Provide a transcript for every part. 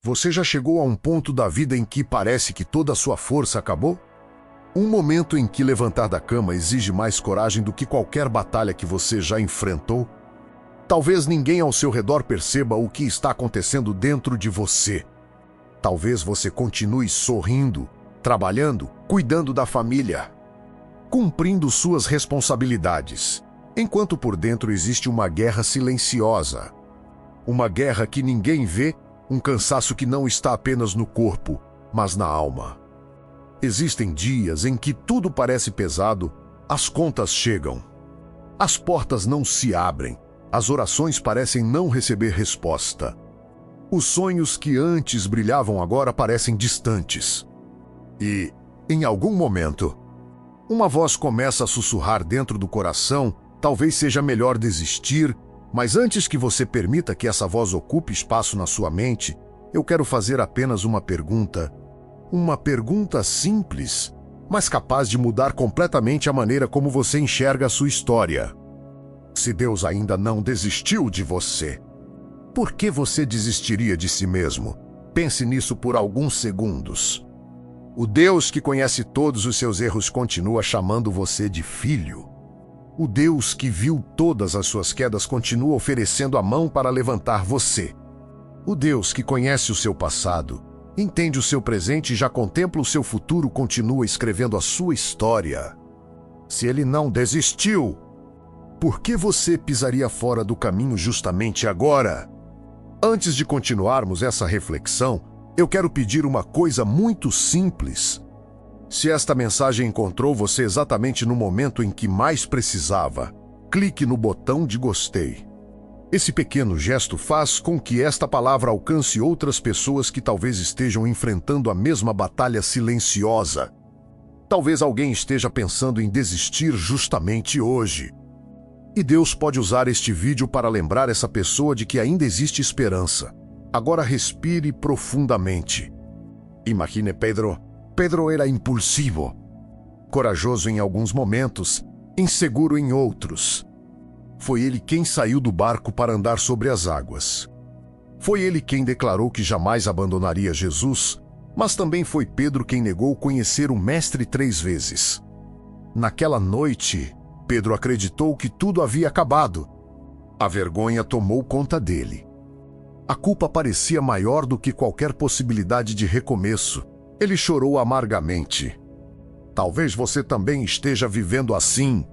Você já chegou a um ponto da vida em que parece que toda a sua força acabou? Um momento em que levantar da cama exige mais coragem do que qualquer batalha que você já enfrentou? Talvez ninguém ao seu redor perceba o que está acontecendo dentro de você. Talvez você continue sorrindo, trabalhando, cuidando da família, cumprindo suas responsabilidades, enquanto por dentro existe uma guerra silenciosa. Uma guerra que ninguém vê, um cansaço que não está apenas no corpo, mas na alma. Existem dias em que tudo parece pesado, as contas chegam, as portas não se abrem, as orações parecem não receber resposta. Os sonhos que antes brilhavam agora parecem distantes. E, em algum momento, uma voz começa a sussurrar dentro do coração: talvez seja melhor desistir, mas antes que você permita que essa voz ocupe espaço na sua mente, eu quero fazer apenas uma pergunta. Uma pergunta simples, mas capaz de mudar completamente a maneira como você enxerga a sua história. Se Deus ainda não desistiu de você, por que você desistiria de si mesmo? Pense nisso por alguns segundos. O Deus que conhece todos os seus erros continua chamando você de filho. O Deus que viu todas as suas quedas continua oferecendo a mão para levantar você. O Deus que conhece o seu passado, entende o seu presente e já contempla o seu futuro continua escrevendo a sua história. Se ele não desistiu, por que você pisaria fora do caminho justamente agora? Antes de continuarmos essa reflexão, eu quero pedir uma coisa muito simples. Se esta mensagem encontrou você exatamente no momento em que mais precisava, clique no botão de gostei. Esse pequeno gesto faz com que esta palavra alcance outras pessoas que talvez estejam enfrentando a mesma batalha silenciosa. Talvez alguém esteja pensando em desistir justamente hoje. E Deus pode usar este vídeo para lembrar essa pessoa de que ainda existe esperança. Agora respire profundamente. Imagine Pedro. Pedro era impulsivo, corajoso em alguns momentos, inseguro em outros. Foi ele quem saiu do barco para andar sobre as águas. Foi ele quem declarou que jamais abandonaria Jesus, mas também foi Pedro quem negou conhecer o Mestre 3 vezes. Naquela noite, Pedro acreditou que tudo havia acabado. A vergonha tomou conta dele. A culpa parecia maior do que qualquer possibilidade de recomeço. Ele chorou amargamente. Talvez você também esteja vivendo assim.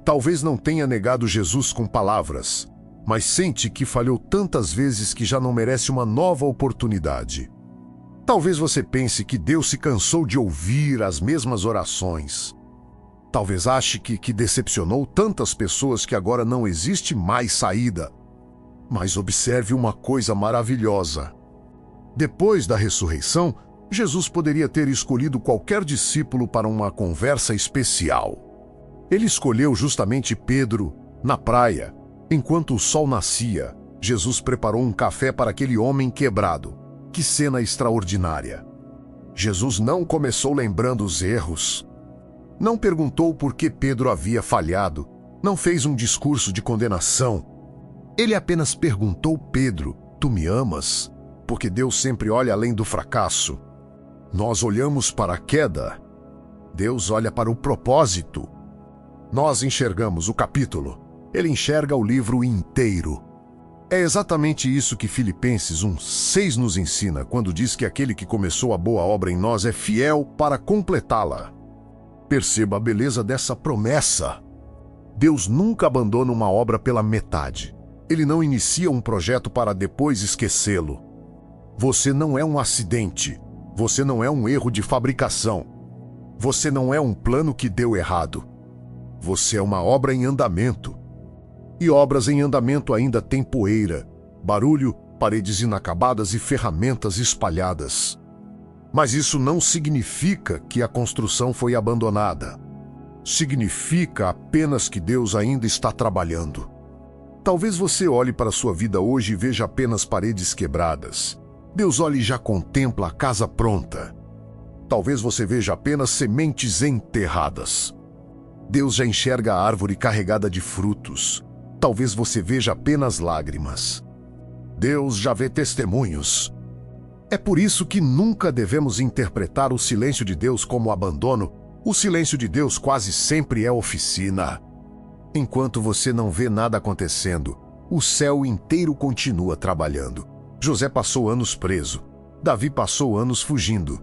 Talvez não tenha negado Jesus com palavras, mas sente que falhou tantas vezes que já não merece uma nova oportunidade. Talvez você pense que Deus se cansou de ouvir as mesmas orações. Talvez ache que decepcionou tantas pessoas que agora não existe mais saída. Mas observe uma coisa maravilhosa. Depois da ressurreição, Jesus poderia ter escolhido qualquer discípulo para uma conversa especial. Ele escolheu justamente Pedro, na praia. Enquanto o sol nascia, Jesus preparou um café para aquele homem quebrado. Que cena extraordinária! Jesus não começou lembrando os erros. Não perguntou por que Pedro havia falhado. Não fez um discurso de condenação. Ele apenas perguntou: Pedro, tu me amas? Porque Deus sempre olha além do fracasso. Nós olhamos para a queda. Deus olha para o propósito. Nós enxergamos o capítulo. Ele enxerga o livro inteiro. É exatamente isso que Filipenses 1:6 nos ensina quando diz que aquele que começou a boa obra em nós é fiel para completá-la. Perceba a beleza dessa promessa. Deus nunca abandona uma obra pela metade. Ele não inicia um projeto para depois esquecê-lo. Você não é um acidente. Você não é um erro de fabricação. Você não é um plano que deu errado. Você é uma obra em andamento. E obras em andamento ainda têm poeira, barulho, paredes inacabadas e ferramentas espalhadas. Mas isso não significa que a construção foi abandonada. Significa apenas que Deus ainda está trabalhando. Talvez você olhe para a sua vida hoje e veja apenas paredes quebradas. Deus olha e já contempla a casa pronta. Talvez você veja apenas sementes enterradas. Deus já enxerga a árvore carregada de frutos. Talvez você veja apenas lágrimas. Deus já vê testemunhos. É por isso que nunca devemos interpretar o silêncio de Deus como abandono. O silêncio de Deus quase sempre é oficina. Enquanto você não vê nada acontecendo, o céu inteiro continua trabalhando. José passou anos preso. Davi passou anos fugindo.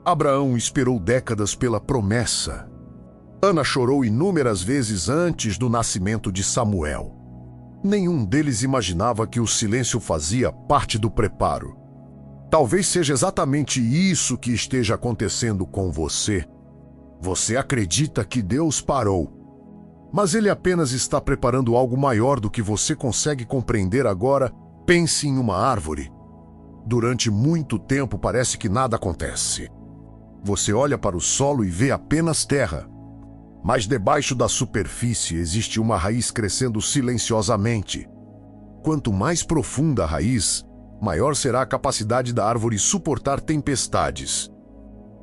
Abraão esperou décadas pela promessa. Ana chorou inúmeras vezes antes do nascimento de Samuel. Nenhum deles imaginava que o silêncio fazia parte do preparo. Talvez seja exatamente isso que esteja acontecendo com você. Você acredita que Deus parou, mas Ele apenas está preparando algo maior do que você consegue compreender agora. Pense em uma árvore. Durante muito tempo parece que nada acontece. Você olha para o solo e vê apenas terra. Mas debaixo da superfície existe uma raiz crescendo silenciosamente. Quanto mais profunda a raiz, maior será a capacidade da árvore suportar tempestades.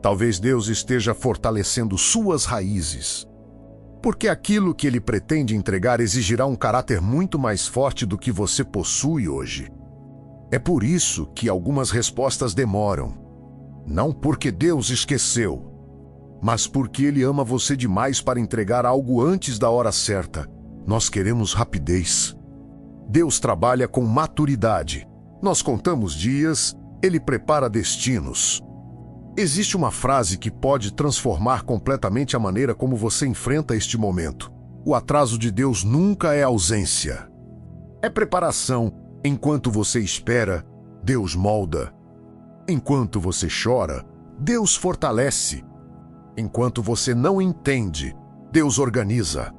Talvez Deus esteja fortalecendo suas raízes, porque aquilo que Ele pretende entregar exigirá um caráter muito mais forte do que você possui hoje. É por isso que algumas respostas demoram. Não porque Deus esqueceu, mas porque Ele ama você demais para entregar algo antes da hora certa. Nós queremos rapidez. Deus trabalha com maturidade. Nós contamos dias, Ele prepara destinos. Existe uma frase que pode transformar completamente a maneira como você enfrenta este momento. O atraso de Deus nunca é ausência. É preparação. Enquanto você espera, Deus molda. Enquanto você chora, Deus fortalece. Enquanto você não entende, Deus organiza.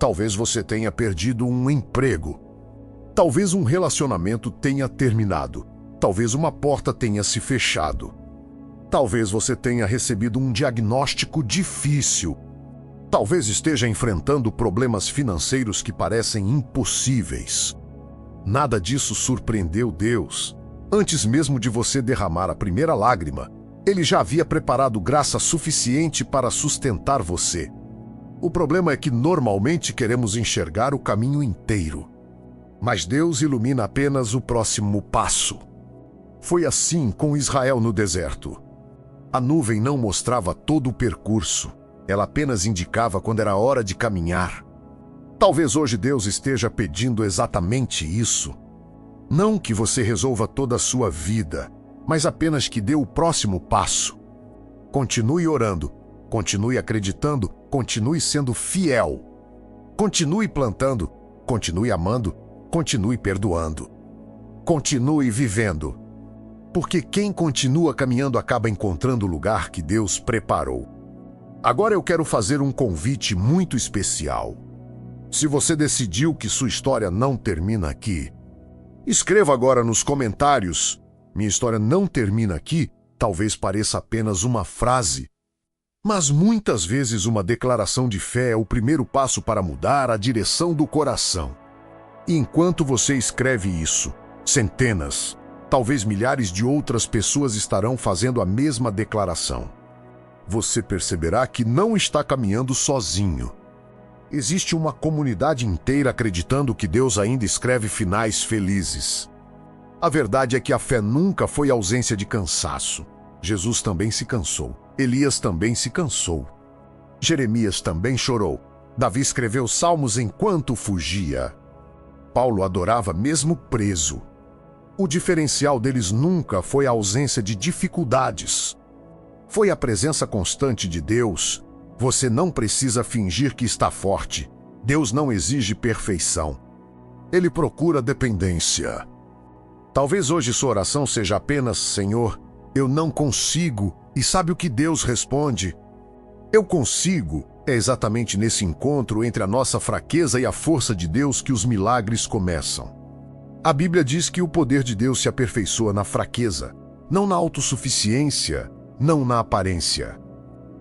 Talvez você tenha perdido um emprego. Talvez um relacionamento tenha terminado. Talvez uma porta tenha se fechado. Talvez você tenha recebido um diagnóstico difícil. Talvez esteja enfrentando problemas financeiros que parecem impossíveis. Nada disso surpreendeu Deus. Antes mesmo de você derramar a primeira lágrima, Ele já havia preparado graça suficiente para sustentar você. O problema é que normalmente queremos enxergar o caminho inteiro. Mas Deus ilumina apenas o próximo passo. Foi assim com Israel no deserto. A nuvem não mostrava todo o percurso. Ela apenas indicava quando era hora de caminhar. Talvez hoje Deus esteja pedindo exatamente isso. Não que você resolva toda a sua vida, mas apenas que dê o próximo passo. Continue orando, continue acreditando, continue sendo fiel. Continue plantando, continue amando, continue perdoando. Continue vivendo. Porque quem continua caminhando acaba encontrando o lugar que Deus preparou. Agora eu quero fazer um convite muito especial. Se você decidiu que sua história não termina aqui, escreva agora nos comentários: minha história não termina aqui. Talvez pareça apenas uma frase, mas muitas vezes uma declaração de fé é o primeiro passo para mudar a direção do coração. E enquanto você escreve isso, centenas, talvez milhares de outras pessoas estarão fazendo a mesma declaração. Você perceberá que não está caminhando sozinho. Existe uma comunidade inteira acreditando que Deus ainda escreve finais felizes. A verdade é que a fé nunca foi ausência de cansaço. Jesus também se cansou. Elias também se cansou. Jeremias também chorou. Davi escreveu salmos enquanto fugia. Paulo adorava mesmo preso. O diferencial deles nunca foi a ausência de dificuldades. Foi a presença constante de Deus. Você não precisa fingir que está forte. Deus não exige perfeição. Ele procura dependência. Talvez hoje sua oração seja apenas: Senhor, eu não consigo. E sabe o que Deus responde? Eu consigo. É exatamente nesse encontro entre a nossa fraqueza e a força de Deus que os milagres começam. A Bíblia diz que o poder de Deus se aperfeiçoa na fraqueza, não na autossuficiência, não na aparência,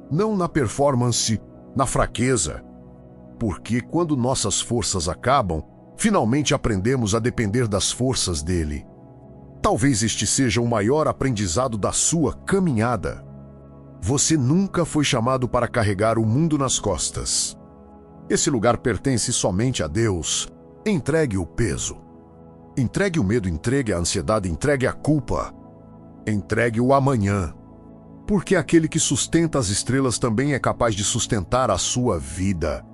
não na performance, na fraqueza. Porque quando nossas forças acabam, finalmente aprendemos a depender das forças dele. Talvez este seja o maior aprendizado da sua caminhada. Você nunca foi chamado para carregar o mundo nas costas. Esse lugar pertence somente a Deus. Entregue o peso. Entregue o medo, entregue a ansiedade, entregue a culpa. Entregue o amanhã. Porque aquele que sustenta as estrelas também é capaz de sustentar a sua vida.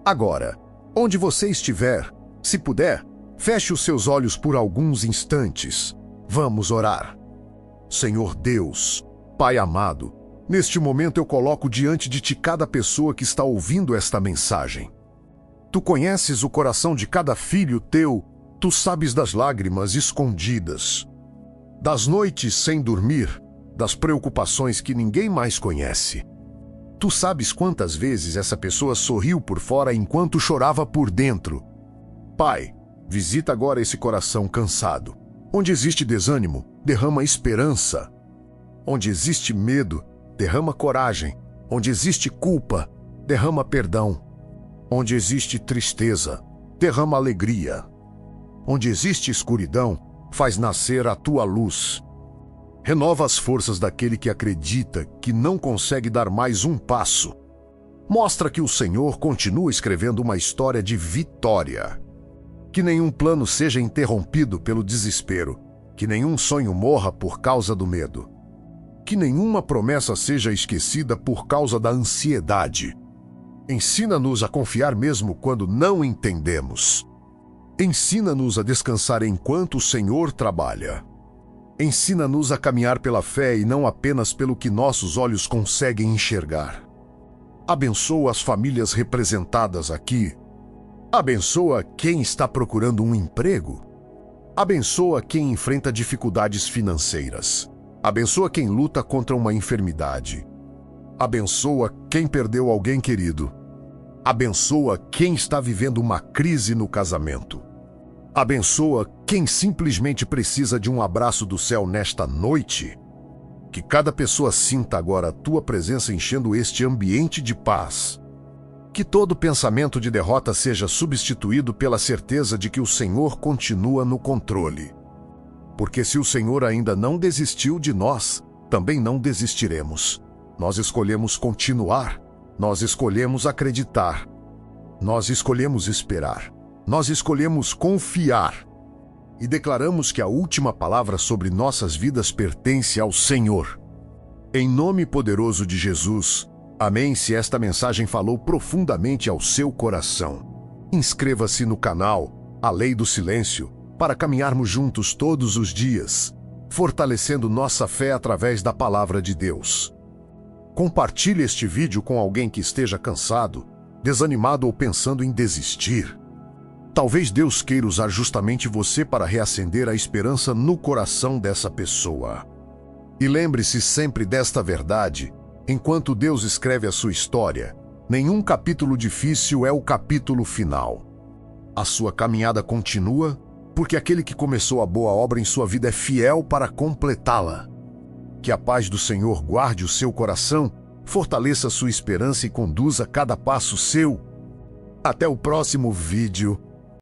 Agora, onde você estiver, se puder, feche os seus olhos por alguns instantes. Vamos orar. Senhor Deus, Pai amado, neste momento eu coloco diante de Ti cada pessoa que está ouvindo esta mensagem. Tu conheces o coração de cada filho Teu, Tu sabes das lágrimas escondidas, das noites sem dormir, das preocupações que ninguém mais conhece. Tu sabes quantas vezes essa pessoa sorriu por fora enquanto chorava por dentro. Pai, visita agora esse coração cansado. Onde existe desânimo, derrama esperança. Onde existe medo, derrama coragem. Onde existe culpa, derrama perdão. Onde existe tristeza, derrama alegria. Onde existe escuridão, faz nascer a tua luz. Renova as forças daquele que acredita que não consegue dar mais um passo. Mostra que o Senhor continua escrevendo uma história de vitória. Que nenhum plano seja interrompido pelo desespero. Que nenhum sonho morra por causa do medo. Que nenhuma promessa seja esquecida por causa da ansiedade. Ensina-nos a confiar mesmo quando não entendemos. Ensina-nos a descansar enquanto o Senhor trabalha. Ensina-nos a caminhar pela fé e não apenas pelo que nossos olhos conseguem enxergar. Abençoa as famílias representadas aqui. Abençoa quem está procurando um emprego. Abençoa quem enfrenta dificuldades financeiras. Abençoa quem luta contra uma enfermidade. Abençoa quem perdeu alguém querido. Abençoa quem está vivendo uma crise no casamento. Abençoa quem simplesmente precisa de um abraço do céu nesta noite. Que cada pessoa sinta agora a tua presença enchendo este ambiente de paz. Que todo pensamento de derrota seja substituído pela certeza de que o Senhor continua no controle. Porque se o Senhor ainda não desistiu de nós, também não desistiremos. Nós escolhemos continuar. Nós escolhemos acreditar. Nós escolhemos esperar. Nós escolhemos confiar. E declaramos que a última palavra sobre nossas vidas pertence ao Senhor. Em nome poderoso de Jesus, amém. Se esta mensagem falou profundamente ao seu coração, inscreva-se no canal A Lei do Silêncio para caminharmos juntos todos os dias, fortalecendo nossa fé através da palavra de Deus. Compartilhe este vídeo com alguém que esteja cansado, desanimado ou pensando em desistir. Talvez Deus queira usar justamente você para reacender a esperança no coração dessa pessoa. E lembre-se sempre desta verdade: enquanto Deus escreve a sua história, nenhum capítulo difícil é o capítulo final. A sua caminhada continua, porque aquele que começou a boa obra em sua vida é fiel para completá-la. Que a paz do Senhor guarde o seu coração, fortaleça sua esperança e conduza cada passo seu. Até o próximo vídeo.